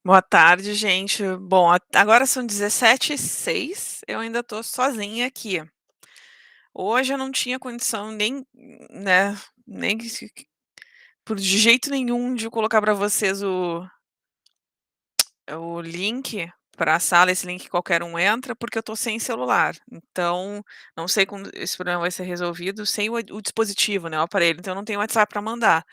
Boa tarde, gente. Bom, agora são 17h06, eu ainda tô sozinha aqui. Hoje eu não tinha condição nem, né, nem por de jeito nenhum de colocar para vocês o link para a sala, esse link qualquer um entra, porque eu tô sem celular. Então, não sei quando esse problema vai ser resolvido sem o dispositivo, né, o aparelho, então eu não tenho WhatsApp para mandar.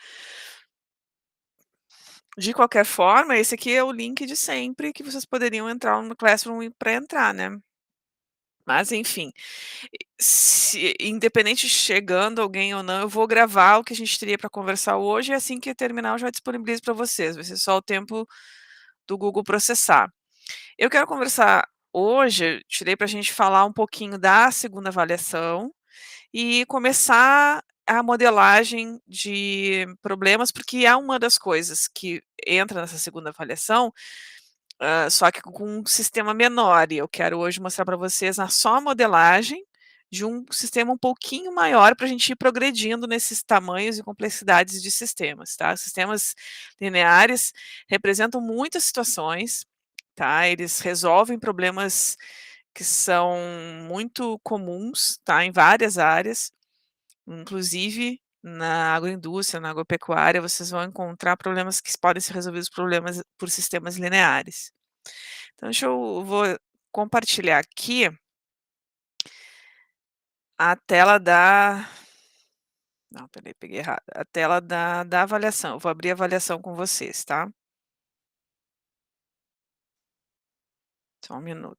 De qualquer forma, esse aqui é o link de sempre que vocês poderiam entrar no Classroom para entrar, né. Mas enfim, se independente de chegando alguém ou não, eu vou gravar o que a gente teria para conversar hoje e assim que terminar eu já disponibilizo para vocês, vai ser só o tempo do Google processar. Eu quero conversar hoje, tirei para a gente falar um pouquinho da segunda avaliação e começar a modelagem de problemas, porque é uma das coisas que entra nessa segunda avaliação, só que com um sistema menor, e eu quero hoje mostrar para vocês só a modelagem de um sistema um pouquinho maior para a gente ir progredindo nesses tamanhos e complexidades de sistemas, tá. Sistemas lineares representam muitas situações, tá, eles resolvem problemas que são muito comuns, tá, em várias áreas, inclusive na agroindústria, na agropecuária, vocês vão encontrar problemas que podem ser resolvidos problemas por sistemas lineares. Então deixa eu vou compartilhar aqui a tela da não, espera aí, peguei errado. A tela da avaliação. Eu vou abrir a avaliação com vocês, tá. Só um minuto.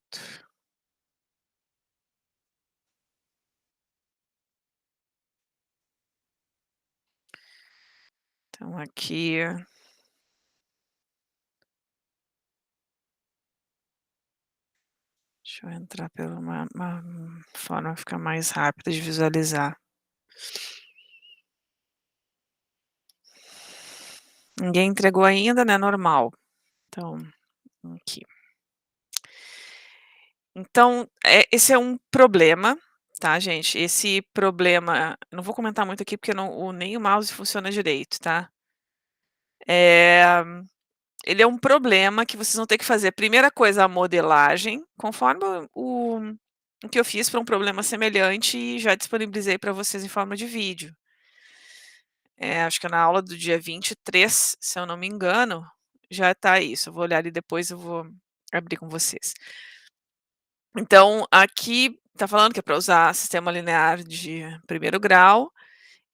Então aqui deixa eu entrar pela uma forma ficar mais rápida de visualizar. Ninguém entregou ainda, né, normal. Então, aqui. Então, esse é um problema, tá, gente. Esse problema não vou comentar muito aqui, porque nem o mouse funciona direito, tá. Eh, ele é um problema que vocês vão ter que fazer, primeira coisa, a modelagem, conforme o que eu fiz para um problema semelhante e já disponibilizei para vocês em forma de vídeo. Acho que é na aula do dia 23, se eu não me engano, já tá isso. Eu vou olhar ali depois, eu vou abrir com vocês. Então, aqui está falando que é para usar sistema linear de primeiro grau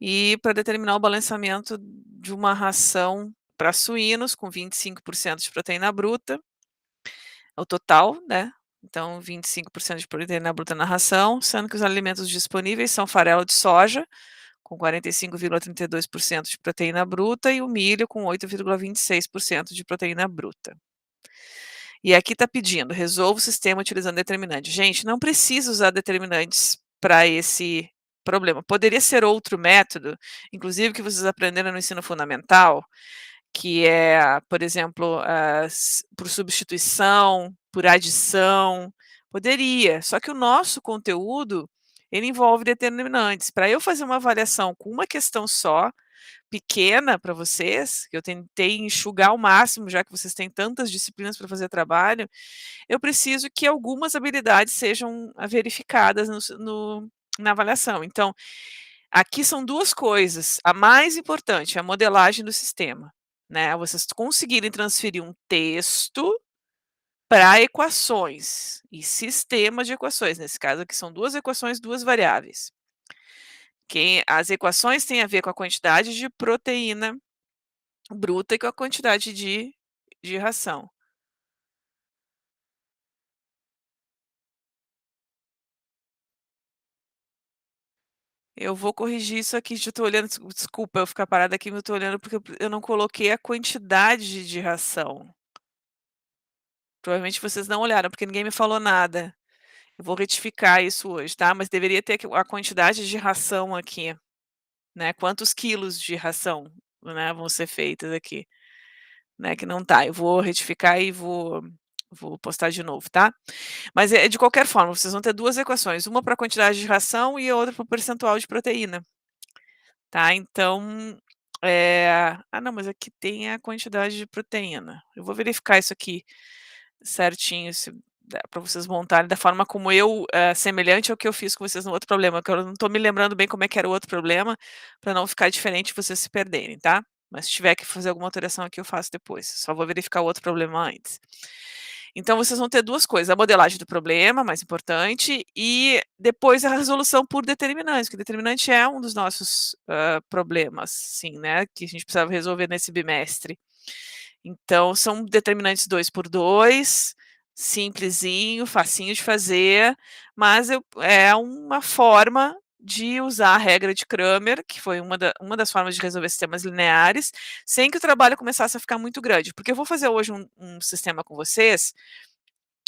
e para determinar o balanceamento de uma ração para suínos com 25% de proteína bruta, o total, né, então 25% de proteína bruta na ração, sendo que os alimentos disponíveis são farelo de soja, com 45,32% de proteína bruta e o milho com 8,26% de proteína bruta. E aqui está pedindo: resolva o sistema utilizando determinante. Gente, não precisa usar determinantes para esse problema. Poderia ser outro método, inclusive que vocês aprenderam no ensino fundamental, que é, por exemplo, por substituição, por adição. Poderia, só que o nosso conteúdo, ele envolve determinantes. Para eu fazer uma avaliação com uma questão só, pequena para vocês, que eu tentei enxugar ao máximo, já que vocês têm tantas disciplinas para fazer trabalho, eu preciso que algumas habilidades sejam verificadas na avaliação. Então, aqui são 2 coisas, a mais importante é a modelagem do sistema, né, vocês conseguirem transferir um texto para equações e sistemas de equações, nesse caso aqui são 2 equações, 2 variáveis. Que as equações têm a ver com a quantidade de proteína bruta e com a quantidade de ração. Eu vou corrigir isso aqui, já estou olhando, desculpa eu ficar parada aqui, mas eu estou olhando porque eu não coloquei a quantidade de ração. Provavelmente vocês não olharam, porque ninguém me falou nada. Eu vou retificar isso hoje, tá, mas deveria ter a quantidade de ração aqui, né, quantos quilos de ração, né, vão ser feitas aqui, né, que não tá. Eu vou retificar e vou postar de novo, tá. Mas, de qualquer forma, vocês vão ter 2 equações, uma para a quantidade de ração e a outra para o percentual de proteína, tá. Então, Ah, não, mas aqui tem a quantidade de proteína. Eu vou verificar isso aqui certinho, se dá pra vocês montarem da forma como semelhante ao que eu fiz com vocês no outro problema, que eu não tô me lembrando bem como é que era o outro problema, pra não ficar diferente e vocês se perderem, tá. Mas se tiver que fazer alguma alteração aqui, eu faço depois, só vou verificar o outro problema antes. Então vocês vão ter 2 coisas, a modelagem do problema, mais importante, e depois a resolução por determinantes, que determinante é um dos nossos, problemas, sim, né, que a gente precisava resolver nesse bimestre. Então são determinantes 2 por 2, simplesinho, facinho de fazer, mas é uma forma de usar a regra de Cramer, que foi uma das formas de resolver sistemas lineares, sem que o trabalho começasse a ficar muito grande, porque eu vou fazer hoje um sistema com vocês,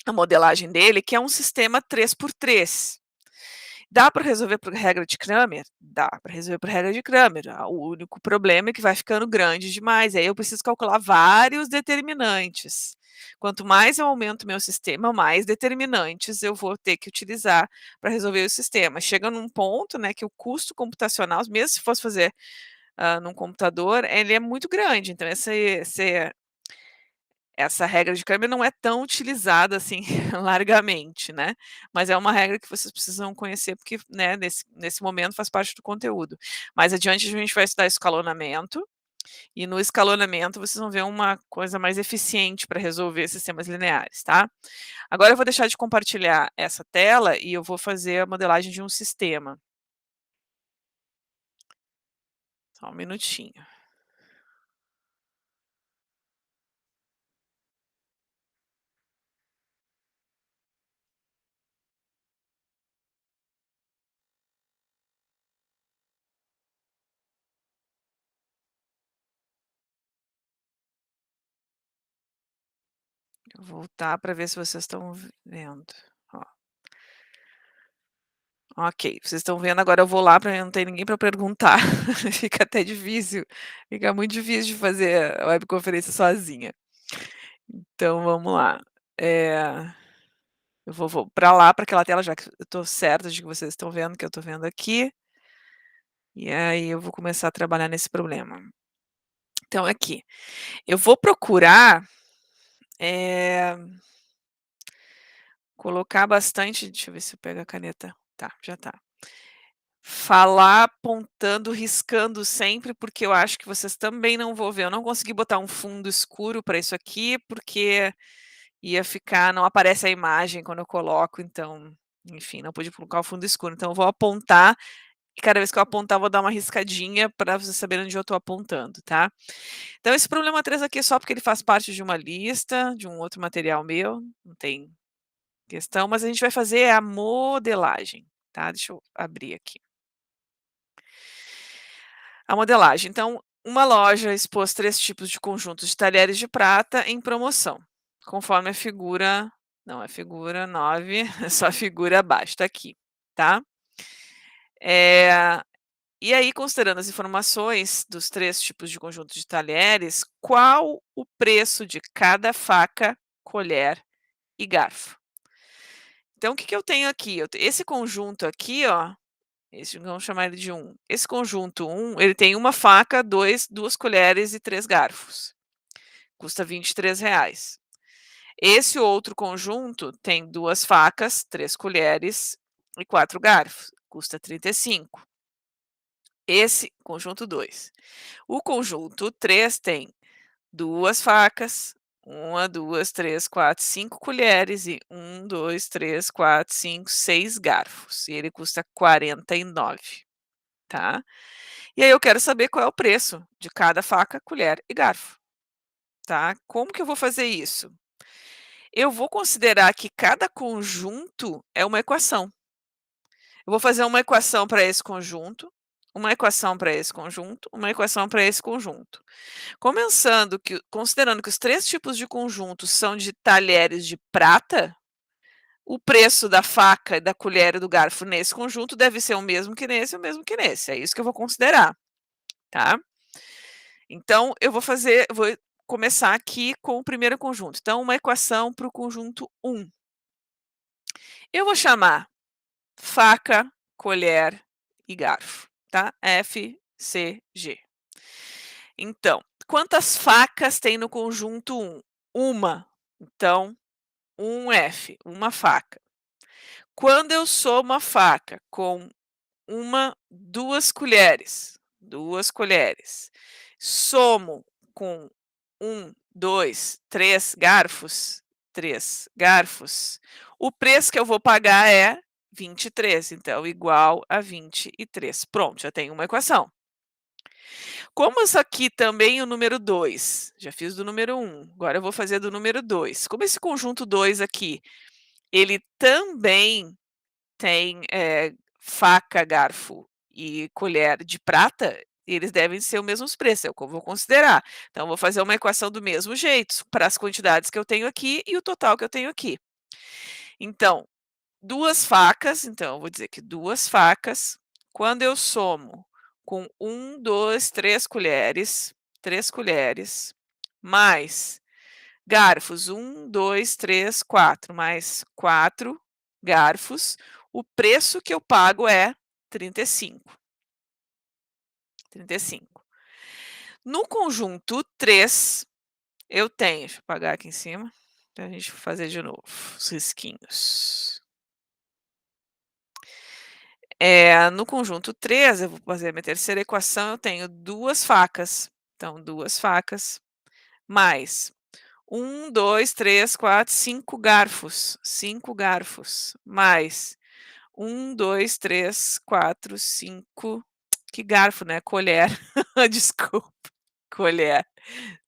a modelagem dele, que é um sistema 3 por 3. Dá para resolver por regra de Cramer? Dá para resolver por regra de Cramer. O único problema é que vai ficando grande demais, aí eu preciso calcular vários determinantes. Quanto mais eu aumento meu sistema, mais determinantes eu vou ter que utilizar para resolver o sistema. Chega num ponto, né, que o custo computacional, mesmo se fosse fazer, num computador, ele é muito grande, então essa regra de câmbio não é tão utilizada, assim, largamente, né, mas é uma regra que vocês precisam conhecer, porque, né, nesse momento faz parte do conteúdo. Mais adiante a gente vai estudar escalonamento, e no escalonamento vocês vão ver uma coisa mais eficiente para resolver sistemas lineares, tá. Agora eu vou deixar de compartilhar essa tela e eu vou fazer a modelagem de um sistema. Só um minutinho. Vou voltar para ver se vocês estão vendo. Ó. Ok, vocês estão vendo, agora eu vou lá para não ter ninguém para perguntar, fica até difícil, fica muito difícil de fazer a webconferência sozinha. Então vamos lá, eu vou para lá, para aquela tela, já que eu estou certa de que vocês estão vendo, que eu estou vendo aqui, e aí eu vou começar a trabalhar nesse problema. Então aqui, eu vou procurar, eh, colocar bastante, deixa eu ver se eu pego a caneta, tá, já tá. Falar apontando, riscando sempre, porque eu acho que vocês também não vão ver. Eu não consegui botar um fundo escuro para isso aqui, porque ia ficar, não aparece a imagem quando eu coloco, então, enfim, não pude colocar o fundo escuro. Então eu vou apontar, e cada vez que eu apontar, eu vou dar uma riscadinha para vocês saberem onde eu estou apontando, tá. Então esse problema 3 aqui é só porque ele faz parte de uma lista, de um outro material meu, não tem questão, mas a gente vai fazer a modelagem, tá. Deixa eu abrir aqui. A modelagem. Então, uma loja expôs 3 tipos de conjuntos de talheres de prata em promoção, conforme a figura, não, é figura 9, é só a figura abaixo, tá aqui, tá. Eh, e aí, considerando as informações dos 3 tipos de conjunto de talheres, qual o preço de cada faca, colher e garfo? Então o que que eu tenho aqui? Esse conjunto aqui, ó, vamos chamar ele de 1. Esse conjunto 1, ele tem uma faca, 2 colheres e 3 garfos. Custa R$ 23. Esse outro conjunto tem 2 facas, 3 colheres e 4 garfos. Custa 35. Esse conjunto 2. O conjunto 3 tem 2 facas, 1, 2, 3, 4, 5 colheres e 1, 2, 3, 4, 5, 6 garfos. E ele custa 49, tá. E aí eu quero saber qual é o preço de cada faca, colher e garfo, tá. Como que eu vou fazer isso? Eu vou considerar que cada conjunto é uma equação. Eu vou fazer uma equação para esse conjunto, uma equação para esse conjunto, uma equação para esse conjunto. Considerando que os 3 tipos de conjuntos são de talheres de prata, o preço da faca, da colher e do garfo nesse conjunto deve ser o mesmo que nesse, o mesmo que nesse. É isso que eu vou considerar, tá. Então eu vou começar aqui com o primeiro conjunto. Então uma equação para o conjunto 1. Eu vou chamar faca, colher e garfo, tá? FCG. Então, quantas facas tem no conjunto 1? Uma. Então, 1F, uma faca. Quando eu somo a faca com 2 colheres, somo com 2, 3 garfos, o preço que eu vou pagar é 23, então igual a 23. Pronto, já tenho uma equação. Como isso aqui também é o número 2, já fiz do número 1, agora eu vou fazer do número 2. Como esse conjunto 2 aqui, ele também tem, faca, garfo e colher de prata, eles devem ser os mesmos preços, é o que eu vou considerar. Então, eu vou fazer uma equação do mesmo jeito, para as quantidades que eu tenho aqui e o total que eu tenho aqui. Então, 2 facas, então eu vou dizer que 2 facas, quando eu somo com 2, 3 colheres, mais garfos, 2, 3, 4, mais 4 garfos, o preço que eu pago é 35. 35. No conjunto 3, eu tenho, deixa eu apagar aqui em cima, para a gente fazer de novo os risquinhos. No conjunto 3, eu vou fazer a minha terceira equação, eu tenho 2 facas, então 2 facas, mais 2, 3, 4, 5 garfos, mais 2, 3, 4, 5, que garfo, né, colher, desculpa, colher,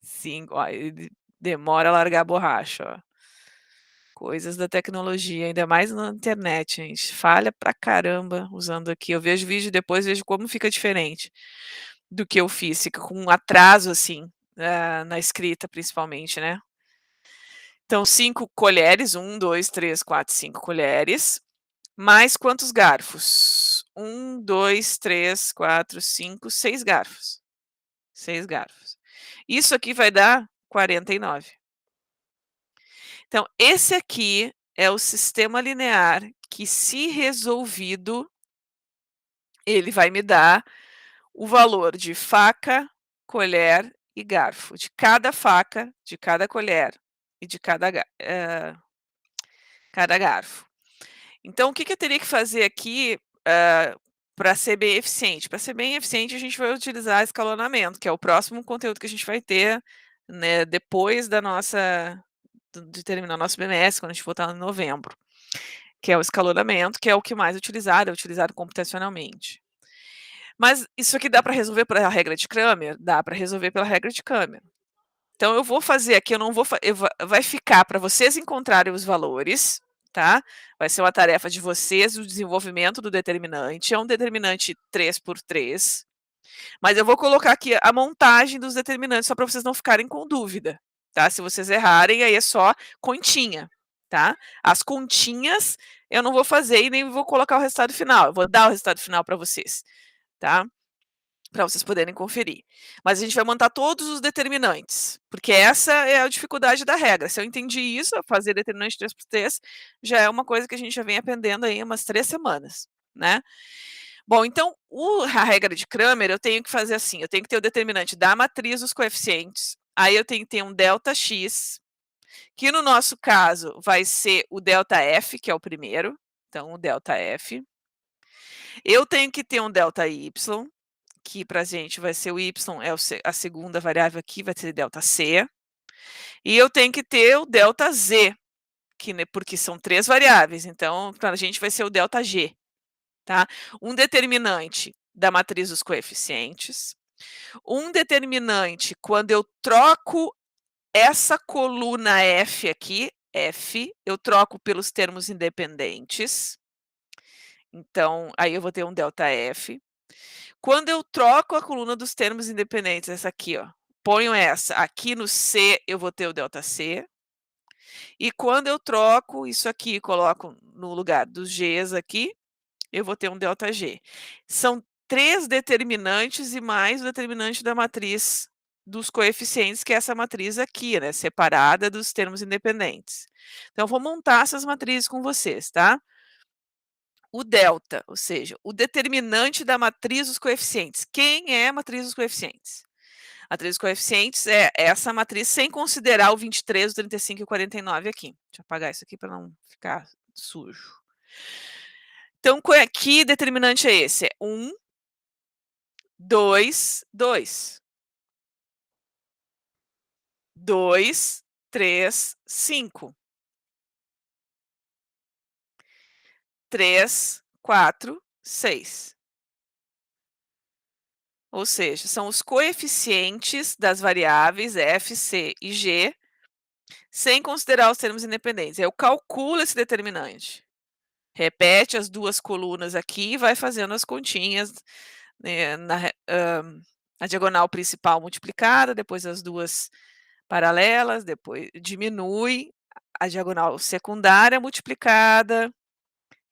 5, ó, ele demora a largar a borracha, ó. Coisas da tecnologia, ainda mais na internet, gente, falha pra caramba usando aqui, eu vejo vídeo depois, vejo como fica diferente do que eu fiz, fica com um atraso, assim, na escrita principalmente, né. Então 5 colheres, 2, 3, 4, 5 colheres, mais quantos garfos? 2, 3, 4, 5, 6 garfos. 6 garfos. Isso aqui vai dar 49. Então, esse aqui é o sistema linear que, se resolvido, ele vai me dar o valor de faca, colher e garfo, de cada faca, de cada colher e de cada garfo. Então, o que que eu teria que fazer aqui, para ser bem eficiente? Para ser bem eficiente, a gente vai utilizar escalonamento, que é o próximo conteúdo que a gente vai ter, né, depois da nossa de terminar nosso BMS, quando a gente voltar em novembro, que é o escalonamento, que é o que mais é utilizado computacionalmente. Mas isso aqui dá para resolver pela regra de Cramer? Dá para resolver pela regra de Cramer. Então eu vou fazer aqui, eu não vou vai ficar para vocês encontrarem os valores, tá, vai ser uma tarefa de vocês, o desenvolvimento do determinante, é um determinante 3 por 3, mas eu vou colocar aqui a montagem dos determinantes, só para vocês não ficarem com dúvida, tá. Se vocês errarem, aí é só continha, tá. As continhas eu não vou fazer e nem vou colocar o resultado final, eu vou dar o resultado final para vocês, tá. Para vocês poderem conferir. Mas a gente vai montar todos os determinantes, porque essa é a dificuldade da regra. Se eu entendi isso, fazer determinante 3 por 3 já é uma coisa que a gente já vem aprendendo aí umas 3 semanas, né. Bom, então a regra de Cramer eu tenho que fazer assim, eu tenho que ter o determinante da matriz dos coeficientes, aí eu tenho que ter um Δx, que no nosso caso vai ser o ΔF, que é o primeiro, então o ΔF. Eu tenho que ter um ΔY, que pra gente vai ser o y, é a segunda variável aqui, vai ser ΔC. E eu tenho que ter o ΔZ, que, né, porque são 3 variáveis, então pra gente vai ser o ΔG, tá. Um determinante da matriz dos coeficientes, um determinante quando eu troco essa coluna F aqui, F, eu troco pelos termos independentes, então aí eu vou ter um ΔF. Quando eu troco a coluna dos termos independentes, essa aqui, ó, ponho essa aqui no C, eu vou ter o ΔC. E quando eu troco isso aqui e coloco no lugar dos Gs aqui, eu vou ter um ΔG. São 3 determinantes e mais o determinante da matriz dos coeficientes, que é essa matriz aqui, né, separada dos termos independentes. Então, eu vou montar essas matrizes com vocês, tá? O delta, ou seja, o determinante da matriz dos coeficientes. Quem é a matriz dos coeficientes? Matriz dos coeficientes é essa matriz sem considerar o 23, o 35 e o 49 aqui. Deixa eu apagar isso aqui para não ficar sujo. Então, que determinante é esse? É 1, 2, 2. 2, 3, 5. 3, 4, 6. Ou seja, são os coeficientes das variáveis f, c e g, sem considerar os termos independentes. Eu calculo esse determinante. Repete as duas colunas aqui e vai fazendo as continhas, né, a diagonal principal multiplicada, depois as duas paralelas, depois diminui a diagonal secundária multiplicada,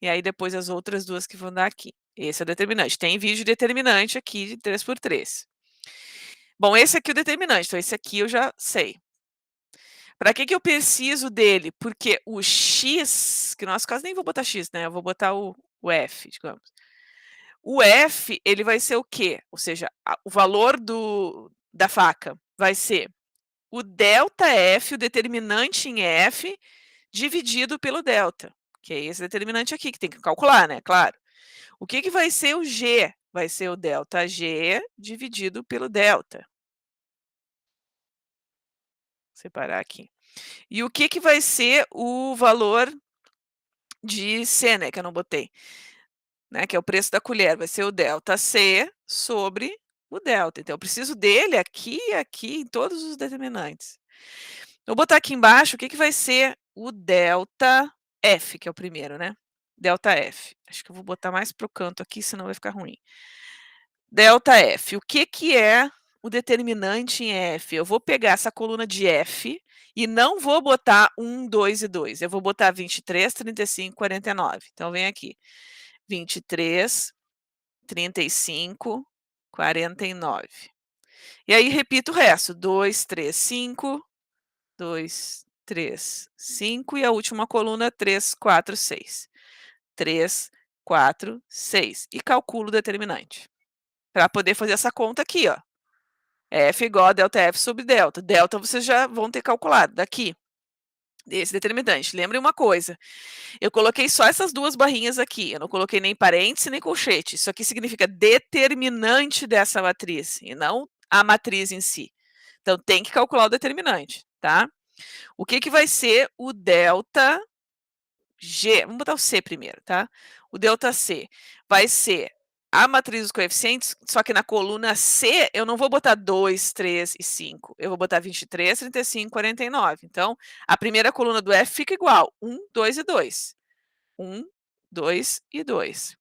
e aí depois as outras duas que vão dar aqui. Esse é o determinante. Tem vídeo determinante aqui de 3x3. Bom, esse aqui é o determinante, então esse aqui eu já sei. Para que eu preciso dele? Porque o x, que no nosso caso nem vou botar x, né? Eu vou botar o f, digamos. O f, ele vai ser o quê? Ou seja, o valor da faca vai ser o ΔF, o determinante em f, dividido pelo delta, que é esse determinante aqui, que tem que calcular, né? Claro. O que vai ser o g? Vai ser o ΔG dividido pelo delta. Vou separar aqui. E o que vai ser o valor de C, né, que eu não botei, né, que é o preço da colher, vai ser o ΔC sobre o delta. Então eu preciso dele aqui e aqui em todos os determinantes. Vou botar aqui embaixo o que vai ser o ΔF, que é o primeiro, né? ΔF. Acho que eu vou botar mais para o canto aqui, senão vai ficar ruim. ΔF. O que é o determinante em F? Eu vou pegar essa coluna de F e não vou botar 1, 2 e 2. Eu vou botar 23, 35, 49. Então, vem aqui. 23, 35, 49. E aí, repito o resto. 2, 3, 5. 2, 3, 5. E a última coluna, 3, 4, 6. 3, 4, 6. E calculo o determinante. Para poder fazer essa conta aqui, ó. F igual a ΔF sobre delta. Delta vocês já vão ter calculado daqui, desse determinante. Lembrem uma coisa, eu coloquei só essas duas barrinhas aqui, eu não coloquei nem parêntese nem colchete. Isso aqui significa determinante dessa matriz, e não a matriz em si. Então, tem que calcular o determinante, tá? O que vai ser o delta G? Vamos botar o C primeiro, tá? O delta C vai ser a matriz dos coeficientes, só que na coluna C eu não vou botar 2, 3 e 5. Eu vou botar 23, 35, 49. Então, a primeira coluna do F fica igual, 1, 2 e 2. 1, 2 e 2.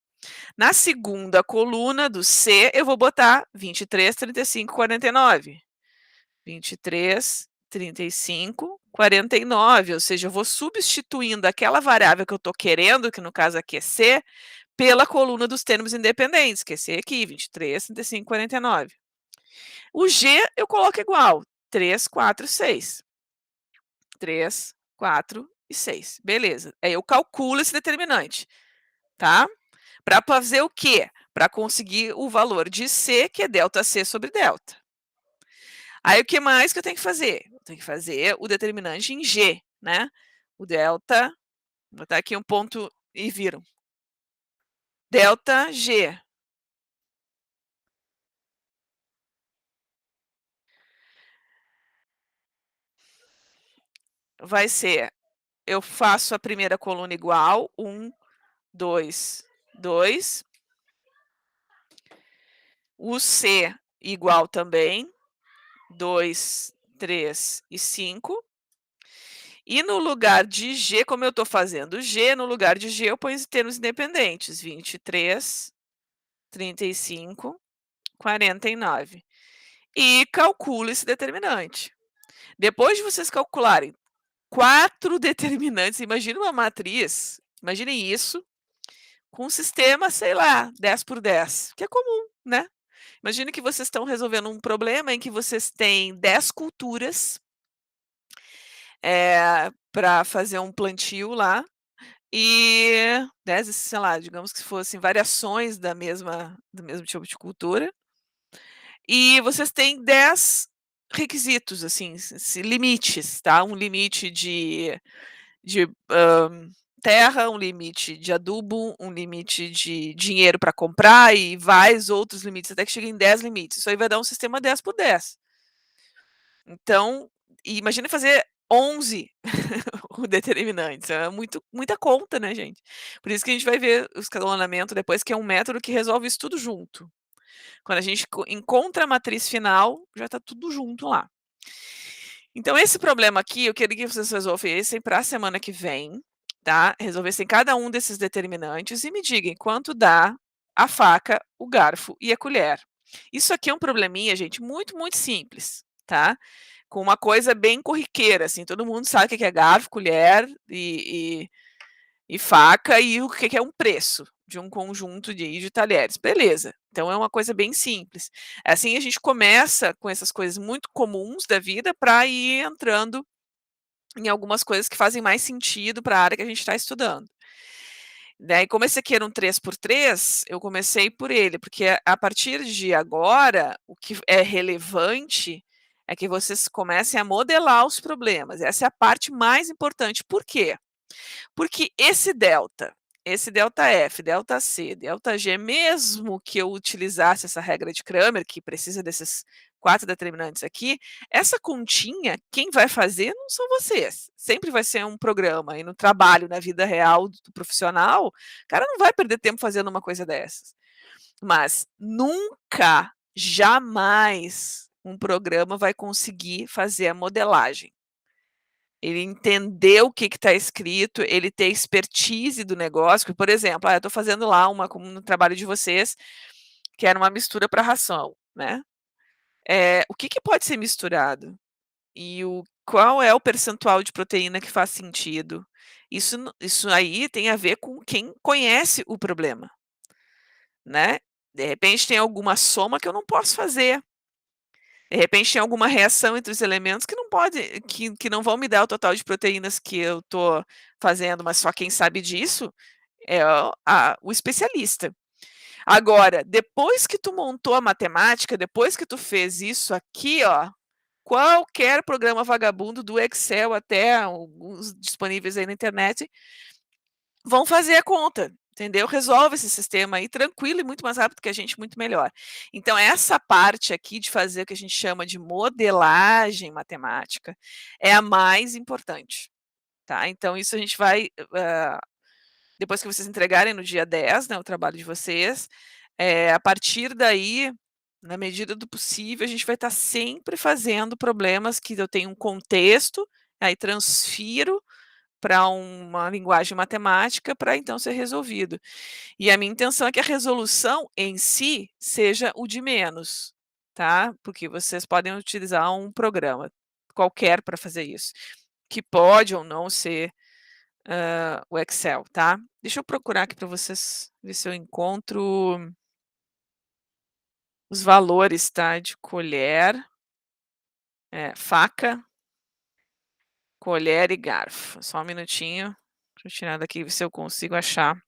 Na segunda coluna do C, eu vou botar 23, 35, 49. 23, 35, 49. Ou seja, eu vou substituindo aquela variável que eu estou querendo, que no caso aqui é C, pela coluna dos termos independentes, que é esse aqui, 23, 35, 49. O G eu coloco igual, 3, 4, 6. 3, 4 e 6. Beleza. Aí eu calculo esse determinante, tá? Para fazer o quê? Para conseguir o valor de C, que é ΔC sobre delta. Aí o que mais que eu tenho que fazer? Eu tenho que fazer o determinante em G, né? O delta, vou botar aqui um ponto e viram. Delta G. Vai ser, eu faço a primeira coluna igual, 1, 2, 2. O C igual também, 2, 3 e 5. E no lugar de G, como eu estou fazendo G, no lugar de G eu ponho os termos independentes, 23, 35, 49. E calculo esse determinante. Depois de vocês calcularem 4 determinantes, imagine uma matriz, imaginem isso, com um sistema, sei lá, 10 por 10, que é comum, né? Imagine que vocês estão resolvendo um problema em que vocês têm 10 culturas para fazer um plantio lá, e 10, sei lá, digamos que fossem variações do mesmo tipo de cultura. E vocês têm 10 requisitos, assim, limites, tá? Um limite de terra, um limite de adubo, um limite de dinheiro para comprar e vários outros limites, até que chega em 10 limites. Isso aí vai dar um sistema 10 por 10. Então, imagina fazer 11 determinantes, é muita conta, né, gente. Por isso que a gente vai ver o escalonamento depois, que é um método que resolve isso tudo junto. Quando a gente encontra a matriz final, já está tudo junto lá. Então esse problema aqui, eu queria que vocês resolvessem para a semana que vem, tá? Resolvessem cada um desses determinantes e me digam quanto dá a faca, o garfo e a colher. Isso aqui é um probleminha, gente, muito, muito simples, tá? Com uma coisa bem corriqueira, assim, todo mundo sabe o que é garfo, colher e faca e o que é um preço de um conjunto de talheres. Beleza, então é uma coisa bem simples. Assim a gente começa com essas coisas muito comuns da vida para ir entrando em algumas coisas que fazem mais sentido para a área que a gente está estudando. Daí, como esse aqui era um 3 por 3, eu comecei por ele, porque a partir de agora, o que é relevante é que vocês comecem a modelar os problemas. Essa é a parte mais importante. Por quê? Porque esse delta F, delta C, delta G, mesmo que eu utilizasse essa regra de Cramer, que precisa desses 4 determinantes aqui, essa continha, quem vai fazer não são vocês. Sempre vai ser um programa. E no trabalho, na vida real do profissional, o cara não vai perder tempo fazendo uma coisa dessas. Mas nunca, jamais, um programa vai conseguir fazer a modelagem. Ele entender o que está escrito, ele ter expertise do negócio. Por exemplo, eu estou fazendo lá como no trabalho de vocês, que era uma mistura para ração, né? O que pode ser misturado? E qual é o percentual de proteína que faz sentido? Isso aí tem a ver com quem conhece o problema, né? De repente tem alguma soma que eu não posso fazer. De repente tem alguma reação entre os elementos que não pode, que não vão me dar o total de proteínas que eu estou fazendo, mas só quem sabe disso é o especialista. Agora, depois que tu montou a matemática, depois que tu fez isso aqui, ó, qualquer programa vagabundo do Excel até alguns disponíveis aí na internet vão fazer a conta, entendeu? Resolve esse sistema aí tranquilo e muito mais rápido que a gente, muito melhor. Então essa parte aqui de fazer o que a gente chama de modelagem matemática é a mais importante, tá? Então isso a gente vai, depois que vocês entregarem no dia 10, né, o trabalho de vocês, a partir daí, na medida do possível, a gente vai estar sempre fazendo problemas que eu tenho um contexto, aí transfiro para uma linguagem matemática para então ser resolvido. E a minha intenção é que a resolução em si seja o de menos, tá? Porque vocês podem utilizar um programa qualquer para fazer isso, que pode ou não ser o Excel, tá? Deixa eu procurar aqui para vocês ver se eu encontro os valores, tá? De colher, faca, colher e garfo. Só um minutinho. Deixa eu tirar daqui e ver se eu consigo achar.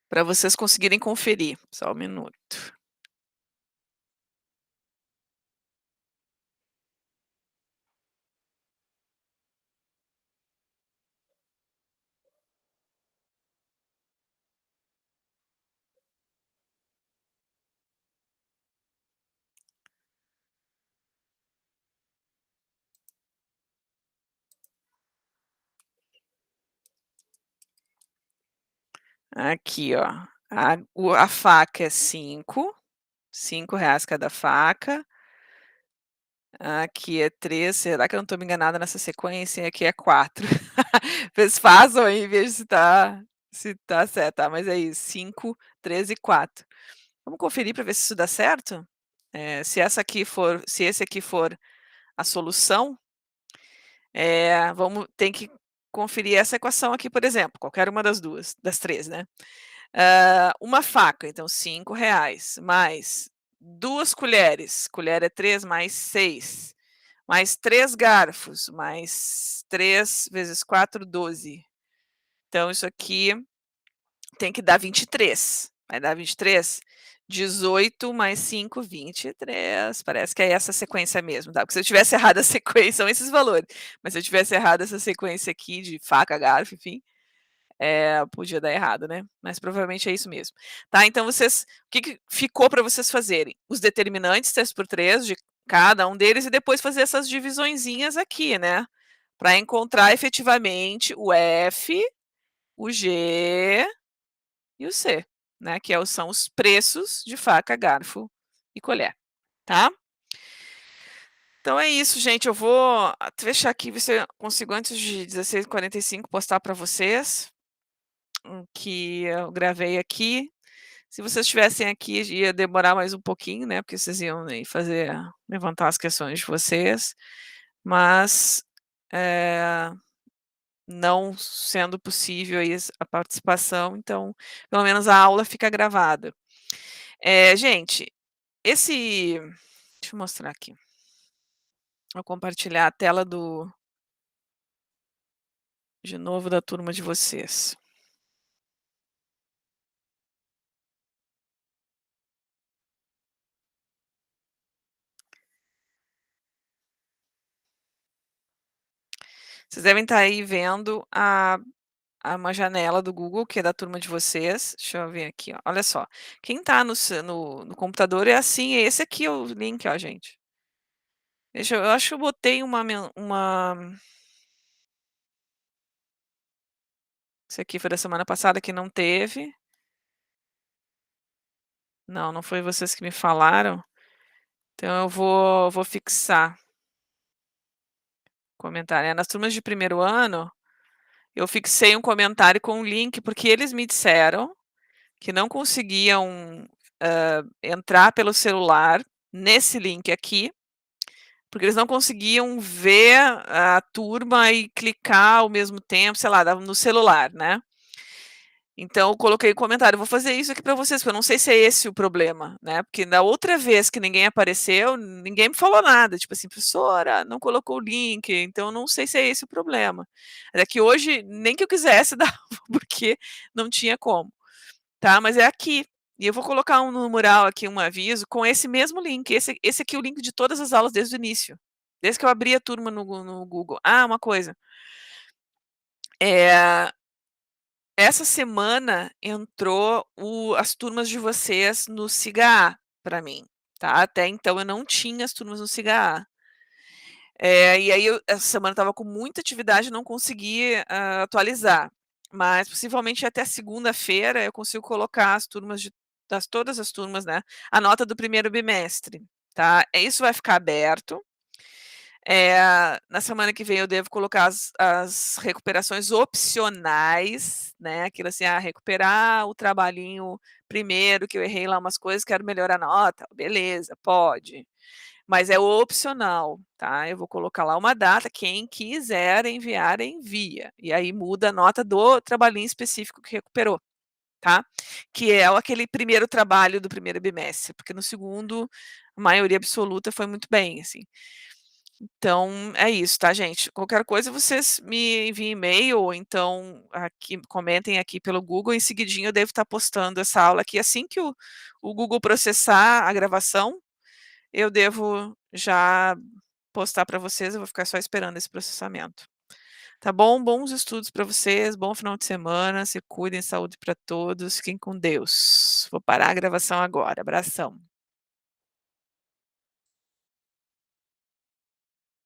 Para vocês conseguirem conferir. Só um minuto. Aqui, ó. A faca é 5 reais cada faca. Aqui é 3. Será que eu não estou me enganada nessa sequência? Aqui é 4. Vocês façam aí, vejam se tá certo, tá, mas é isso, 5, 3 e 4. Vamos conferir para ver se isso dá certo? Se esse aqui for a solução, tem que conferir essa equação aqui, por exemplo, qualquer uma das 3, né. Uma faca, então 5 reais, mais 2 colheres, colher é 3 mais 6, mais 3 garfos, mais 3 vezes 4, 12. Então isso aqui tem que dar 23. Vai dar 23? 18 mais 5, 23. Parece que é essa sequência mesmo, tá? Porque se eu tivesse errado a sequência, são esses valores. Mas se eu tivesse errado essa sequência aqui de faca, garfo, enfim, podia dar errado, né? Mas provavelmente é isso mesmo. Tá? Então vocês, o que, que ficou para vocês fazerem? Os determinantes 3 por 3 de cada um deles e depois fazer essas divisõezinhas aqui, né? Para encontrar efetivamente o F, o G e o C, né? Que são os preços de faca, garfo e colher, tá? Então é isso, gente. Eu vou fechar aqui, ver se eu consigo antes de 16h45 postar para vocês o que eu gravei aqui. Se vocês estivessem aqui, ia demorar mais um pouquinho, né? Porque vocês iam aí levantar as questões de vocês, mas não sendo possível aí a participação, então pelo menos a aula fica gravada. Gente, deixa eu mostrar aqui. Vou compartilhar a tela de novo da turma de vocês. Vocês devem estar aí vendo uma janela do Google, que é da turma de vocês. Deixa eu ver aqui, ó. Olha só. Quem está no computador é assim, esse aqui é o link, ó, gente. Eu acho que eu botei esse aqui foi da semana passada que não teve. Não, não foi vocês que me falaram. Então eu vou fixar comentário. Nas turmas de primeiro ano, eu fixei um comentário com um link, porque eles me disseram que não conseguiam entrar pelo celular nesse link aqui, porque eles não conseguiam ver a turma e clicar ao mesmo tempo, sei lá, no celular, né? Então eu coloquei o comentário, vou fazer isso aqui para vocês, porque eu não sei se é esse o problema, né? Porque da outra vez que ninguém apareceu, ninguém me falou nada, tipo assim, professora, não colocou o link, então eu não sei se é esse o problema. É que hoje nem que eu quisesse dava, porque não tinha como, tá? Mas é aqui. E eu vou colocar no mural aqui um aviso com esse mesmo link. Esse aqui é o link de todas as aulas desde o início. Desde que eu abri a turma no Google. Ah, uma coisa. Essa semana entrou as turmas de vocês no SIGA para mim, tá? Até então eu não tinha as turmas no SIGA. E aí essa semana estava com muita atividade, não consegui atualizar. Mas possivelmente até segunda-feira eu consigo colocar as turmas todas as turmas, né? A nota do primeiro bimestre, tá? Isso vai ficar aberto. Na semana que vem eu devo colocar as recuperações opcionais, né? Aquilo assim, recuperar o trabalhinho primeiro, que eu errei lá umas coisas, quero melhorar a nota. Beleza, pode. Mas é opcional, tá? Eu vou colocar lá uma data, quem quiser enviar, envia. E aí muda a nota do trabalhinho específico que recuperou, tá? Que é aquele primeiro trabalho do primeiro bimestre, porque no segundo, a maioria absoluta foi muito bem, assim. Então, é isso, tá, gente? Qualquer coisa, vocês me enviem e-mail ou então aqui, comentem aqui pelo Google. Em seguidinho, eu devo estar postando essa aula aqui. Assim que o Google processar a gravação, eu devo já postar para vocês. Eu vou ficar só esperando esse processamento. Tá bom? Bons estudos para vocês. Bom final de semana. Se cuidem, saúde para todos. Fiquem com Deus. Vou parar a gravação agora. Abração.